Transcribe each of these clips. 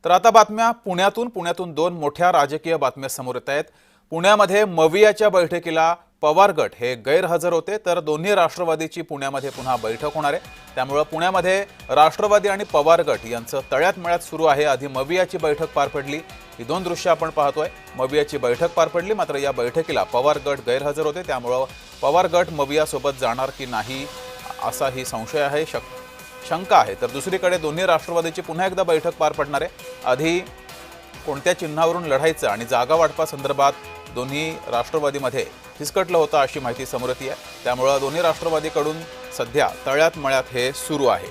तर आता बातम्या पुण्यातून दोन मोठ्या राजकीय बातम्या समोर येत आहेत। पुण्यामध्ये मवियाच्या बैठकीला पवार गट हे गैरहजर होते, तर दोन्ही राष्ट्रवादीची पुण्यामध्ये पुन्हा बैठक होणार आहे। त्यामुळे पुण्यामध्ये राष्ट्रवादी आणि पवार गट यांचं तळ्यात मळ्यात सुरू आहे। आधी मवियाची बैठक पार पडली, ही दोन दृश्य आपण पाहतोय। मवियाची बैठक पार पडली, मात्र या बैठकीला पवार गट गैरहजर होते, त्यामुळे पवार गट मवियासोबत जाणार की नाही असाही संशय आहे, शंका आहे। तर दुसरीकडे दोन्ही राष्ट्रवादीची पुन्हा एकदा बैठक पार पडणार आहे। आधी कोणत्या चिन्हावरून लढायचं आणि जागा वाटपासंदर्भात दोन्ही राष्ट्रवादीमध्ये फिसकटलं होतं अशी माहिती समोर येते आहे। त्यामुळे दोन्ही राष्ट्रवादीकडून सध्या तळ्यात मळ्यात हे सुरू आहे।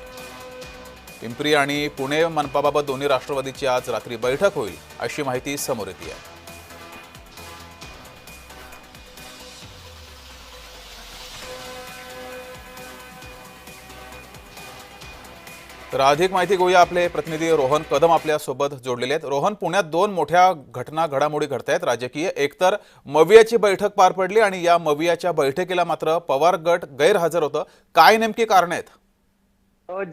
पिंपरी आणि पुणे मनपाबाबत दोन्ही राष्ट्रवादीची आज रात्री बैठक होईल अशी माहिती समोर येते आहे। तर अधिक माहिती घेऊया, आपले प्रतिनिधी रोहन कदम आपल्या सोबत जोडलेले आहेत। रोहन, पुण्यात दोन मोठ्या घडामोडी घडतायत राजकीय। एकतर मवियाची बैठक पार पडली आणि या मवियाच्या बैठकीला मात्र पवार गट गैरहजर होतं, काय नेमकी कारण आहेत?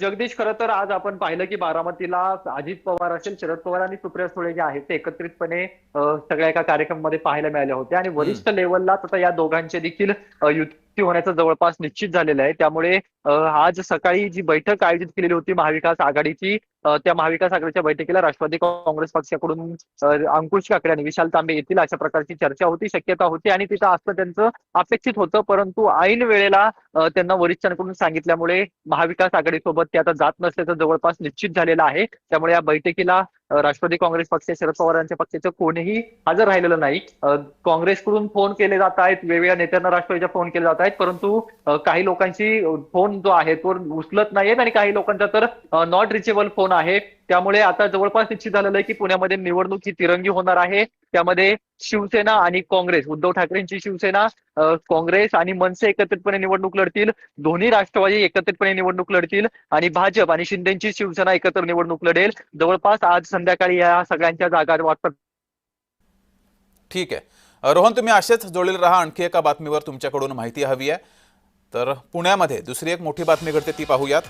जगदीश, खरं तर आज आपण पाहिलं की बारामतीला अजित पवार असेल, शरद पवार आणि सुप्रिया सुळे जे आहेत ते एकत्रितपणे सगळ्या एका कार्यक्रमामध्ये पाहायला मिळाले होते आणि वरिष्ठ लेवलला आता या दोघांचे देखील युती होण्याचं जवळपास निश्चित झालेलं आहे। त्यामुळे आज सकाळी जी बैठक आयोजित केलेली होती महाविकास आघाडीची, त्या महाविकास आघाडीच्या बैठकीला राष्ट्रवादी काँग्रेस पक्षाकडून अंकुश काकडे आणि विशाल तांबे येतील अशा प्रकारची चर्चा होती, शक्यता होती आणि तिथं असतं त्यांचं अपेक्षित होतं। परंतु ऐन वेळेला त्यांना वरिष्ठांकडून सांगितल्यामुळे महाविकास आघाडीसोबत ते आता जात नसल्याचं जवळपास निश्चित झालेलं आहे। त्यामुळे या बैठकीला राष्ट्रवादी काँग्रेस पक्ष, शरद पवार यांच्या पक्षाचं कोणीही हजर राहिलेलं नाही। काँग्रेसकडून फोन केले जात आहेत, वेगवेगळ्या नेत्यांना राष्ट्रवादीच्या फोन केले जात आहेत, परंतु काही लोकांची फोन जो आहे तो उचलत नाहीयेत आणि काही लोकांचा तर नॉट रिचेबल फोन आहे। त्यामुळे आता जवळपास निश्चित झालेलं आहे की पुण्यामध्ये निवडणूक ही तिरंगी होणार आहे। त्यामध्ये शिवसेना आणि काँग्रेस, उद्धव ठाकरेंची शिवसेना, काँग्रेस आणि मनसे एकत्रितपणे निवडणूक लढतील, दोन्ही राष्ट्रवादी एकत्रितपणे निवडणूक लढतील आणि भाजप आणि शिंदेची शिवसेना एकत्र निवडणूक लढेल। जवळपास आज संध्याकाळी या सगळ्यांच्या जागा वाटप। ठीक आहे रोहन, तुम्ही असेच जोडलेले राहा, आणखी एका बातमीवर तुमच्याकडून माहिती हवी आहे। तर पुण्यामध्ये दुसरी एक मोठी बातमी घडते ती पाहूयात।